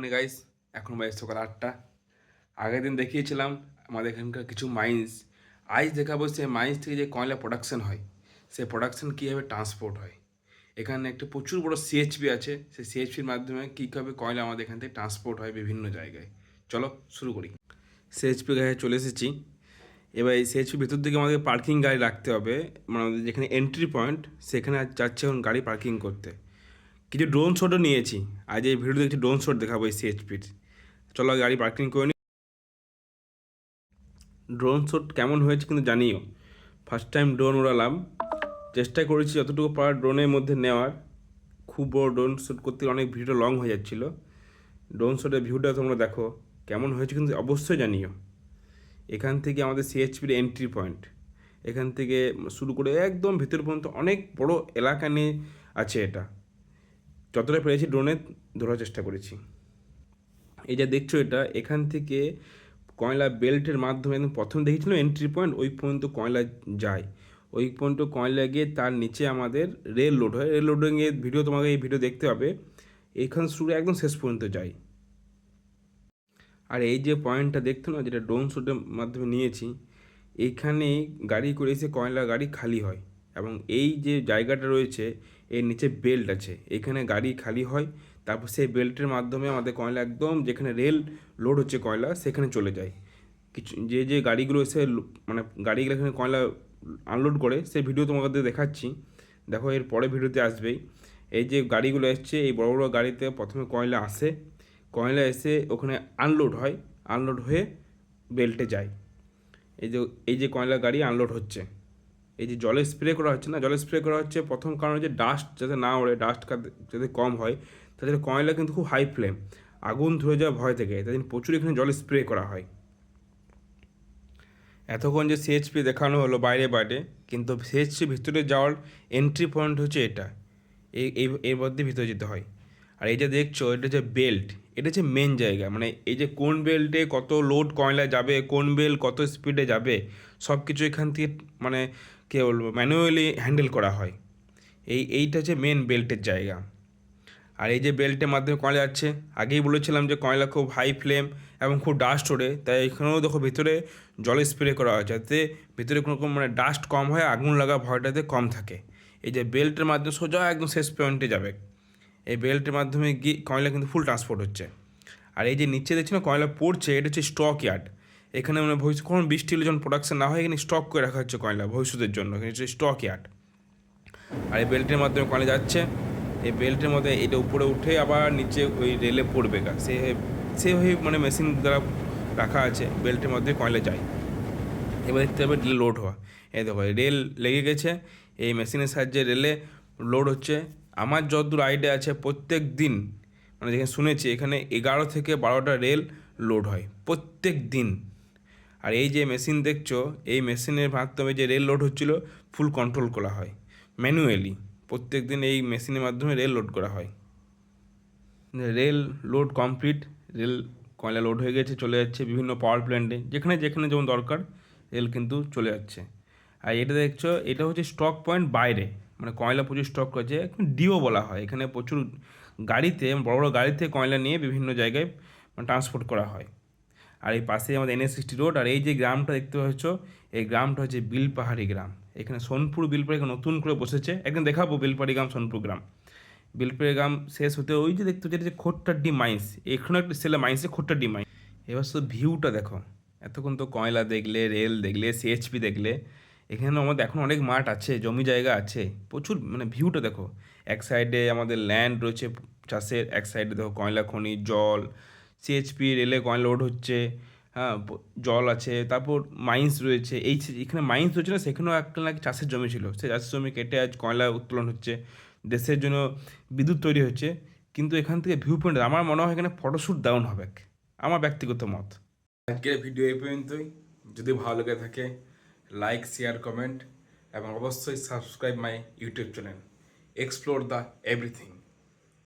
Morning guys, এখন বাজে সকাল 8টা। আগের দিন দেখিয়েছিলাম আমাদের এখানকার কিছু মাইন্স। আজ দেখাবো সেই মাইন্স থেকে যে কয়লা প্রোডাকশন হয়, সেই প্রোডাকশন কীভাবে ট্রান্সপোর্ট হয়। এখানে একটা প্রচুর বড় সিএইচপি আছে, সেই সিএইচপির মাধ্যমে কীভাবে কয়লা আমাদের এখান থেকে ট্রান্সপোর্ট হয় বিভিন্ন জায়গায়। চলো শুরু করি। সিএইচপি গায়ে চলে এসেছি। এবার এই সিএইচপি ভিতর দিকে আমাদের পার্কিং গাড়ি রাখতে হবে, মানে আমাদের যেখানে এন্ট্রি পয়েন্ট সেখানে যাচ্ছে এখন গাড়ি পার্কিং করতে। কিছু ড্রোন শটও নিয়েছি। আজ এই ভিডিও দেখছি ড্রোন শট দেখাবো এই সিএইচপির। চলো গাড়ি পার্কিং করে নিই। ড্রোন শট কেমন হয়েছে কিন্তু জানিও। ফার্স্ট টাইম ড্রোন উড়ালাম, চেষ্টা করেছি যতটুকু পারা ড্রোনের মধ্যে নেওয়ার। খুব বড় ড্রোন শ্যুট করতে অনেক ভিডিও লং হয়ে যাচ্ছিলো। ড্রোন শটের ভিউটা তোমরা দেখো কেমন হয়েছে কিন্তু অবশ্যই জানিও। এখান থেকে আমাদের সিএইচপির এন্ট্রি পয়েন্ট, এখান থেকে শুরু করে একদম ভিতর পর্যন্ত অনেক বড় এলাকা নিয়ে আছে এটা। যতটা পেরেছি ড্রোনে ধরার চেষ্টা করেছি। এই যা দেখছো এটা, এখান থেকে কয়লা বেল্টের মাধ্যমে একদম প্রথম দেখেছিল এন্ট্রি পয়েন্ট, ওই পর্যন্ত কয়লা যায়। ওই পর্যন্ত কয়লা গিয়ে তার নিচে আমাদের রেল লোড হয়। রেল লোডিংয়ের ভিডিও তোমাকে এই ভিডিও দেখতে হবে। এইখান শুরু একদম শেষ পর্যন্ত যায়। আর এই যে পয়েন্টটা দেখতো না, যেটা ড্রোন শুটের মাধ্যমে নিয়েছি, এইখানে গাড়ি করে এসে কয়লা গাড়ি খালি হয়। এবং এই যে জায়গাটা রয়েছে এর নিচে বেল্ট আছে, এখানে গাড়ি খালি হয়। তারপর সেই বেল্টের মাধ্যমে আমাদের কয়লা একদম যেখানে রেল লোড হচ্ছে কয়লা সেখানে চলে যায়। কিছু যে গাড়িগুলো এসে মানে গাড়িগুলো এখানে কয়লা আনলোড করে সেই ভিডিও তোমাদের দেখাচ্ছি। দেখো এর পরে ভিডিওতে আসবেই। এই যে গাড়িগুলো এসছে, এই বড় বড় গাড়িতে প্রথমে কয়লা আসে, কয়লা এসে ওখানে আনলোড হয়, আনলোড হয়ে বেল্টে যায়। এই যে কয়লা গাড়ি আনলোড হচ্ছে, এই যে জলে স্প্রে করা হচ্ছে না, জলে স্প্রে করা হচ্ছে প্রথম কারণ হচ্ছে ডাস্ট যাতে না ওড়ে, ডাস্ট যাতে কম হয়। তাদের কয়লা কিন্তু খুব হাই ফ্লেম, আগুন ধরে যাওয়ার ভয় থেকে তাই জন্য প্রচুর এখানে জলে স্প্রে করা হয়। এতক্ষণ যে সিএইচপি দেখানো হলো বাইরে বাইরে, কিন্তু সিএইচপি ভিতরে যাওয়ার এন্ট্রি পয়েন্ট হচ্ছে এটা। এর মধ্যে ভিতরে যেতে হয়। আর এই যে দেখছো এটা যে বেল্ট, এটা হচ্ছে মেন জায়গা। মানে এই যে কোন বেল্টে কত লোড কয়লা যাবে, কোন বেল্ট কত স্পিডে যাবে, সব কিছু এখান থেকে মানে কে বলবো ম্যানুয়ালি হ্যান্ডেল করা হয়। এইটা হচ্ছে মেন বেল্টের জায়গা। আর এই যে বেল্টের মাধ্যমে কয়লা যাচ্ছে, আগেই বলেছিলাম যে কয়লা খুব হাই ফ্লেম এবং খুব ডাস্ট ওড়ে, তাই এখানেও দেখো ভিতরে জলে স্প্রে করা হয় যাতে ভিতরে কোনো রকম মানে ডাস্ট কম হয়, আগুন লাগা ভয়টাতে কম থাকে। এই যে বেল্টের মাধ্যমে সোজা একদম শেষ পয়েন্টে যাবে। এই বেল্টের মাধ্যমে গিয়ে কয়লা কিন্তু ফুল ট্রান্সপোর্ট হচ্ছে। আর এই যে নিচে দেখছি না কয়লা পড়ছে, এটা হচ্ছে স্টক ইয়ার্ড। এখানে মানে ভবিষ্যৎ কোনো বৃষ্টি হলে যখন প্রোডাকশন না হয়, এখানে স্টক করে রাখা হচ্ছে কয়লা ভবিষ্যতের জন্য, এখানে হচ্ছে স্টক ইয়ার্ড। আর এই বেল্টের মাধ্যমে কয়লা যাচ্ছে, এই বেল্টের মধ্যে এটা উপরে উঠে আবার নিচে ওই রেলে পড়বে গা, সেভাবে মানে মেশিন দ্বারা রাখা আছে, বেল্টের মধ্যে কয়লা যায়। এবার দেখতে হবে রেল লোড হওয়া। এই দেখো রেল লেগে গেছে, এই মেশিনের সাহায্যে রেলে লোড হচ্ছে। আমার যতদূর আইডিয়া আছে প্রত্যেক দিন, মানে যেখানে শুনেছি এখানে 11 থেকে 12টা রেল লোড হয় প্রত্যেক দিন। আর এই যে মেশিন দেখছো, এই মেশিনের মাধ্যমে যে রেল লোড হচ্ছিলো ফুল কন্ট্রোল করা হয় ম্যানুয়ালি। প্রত্যেক দিন এই মেশিনের মাধ্যমে রেল লোড করা হয়। রেল লোড কমপ্লিট, রেল কয়লা লোড হয়ে গেছে, চলে যাচ্ছে বিভিন্ন পাওয়ার প্ল্যান্টে, যেখানে যেখানে যেমন দরকার রেল কিন্তু চলে যাচ্ছে। আর এটা দেখছো, এটা হচ্ছে স্টক পয়েন্ট বাইরে, মানে কয়লা প্রচুর স্টক করেছে, ডিও বলা হয়। এখানে প্রচুর গাড়িতে, বড় বড় গাড়িতে কয়লা নিয়ে বিভিন্ন জায়গায় ট্রান্সপোর্ট করা হয়। আর এই পাশেই আমাদের NH60 রোড। আর এই যে গ্রামটা দেখতে পাচ্ছ, এই গ্রামটা হচ্ছে বিলপাহাড়ি গ্রাম। এখানে সোনপুর বিলপাহাড়ি নতুন করে বসেছে, একদিন দেখাবো বিলপাহাড়ি গ্রাম, সোনপুর গ্রাম। বিলপাহাড়ি গ্রাম শেষ হতে ওই যে দেখতে হচ্ছে খোট্টাড্ডি মাইন্স, এখানে একটা ছেলে মাইন্সে খোট্টাড্ডি মাইন্স। এবার শুধু ভিউটা দেখো, এতক্ষণ তো কয়লা দেখলে, রেল দেখলে, সিএইচপি দেখলে, এখানে আমাদের এখন অনেক মাঠ আছে, জমি জায়গা আছে প্রচুর। মানে ভিউটা দেখো, এক সাইডে আমাদের ল্যান্ড রয়েছে চাষের, এক সাইডে দেখো কয়লা খনি, জল, সিএইচপি রেলে কয়লা লোড হচ্ছে, হ্যাঁ জল আছে, তারপর মাইন্স রয়েছে। এখানে মাইন্স রয়েছে না, সেখানেও একটা নাকি চাষের জমি ছিল, সেই চাষের জমি কেটে আজ কয়লা উত্তোলন হচ্ছে, দেশের জন্য বিদ্যুৎ তৈরি হচ্ছে। কিন্তু এখান থেকে ভিউ পয়েন্ট আমার মনে হয় এখানে ফটোশ্যুট দারুণ হবে, আমার ব্যক্তিগত মত। আজকের ভিডিও এই পর্যন্তই। যদি ভালো লেগে থাকে লাইক, শেয়ার, কমেন্ট এবং অবশ্যই subscribe my YouTube channel explore the everything.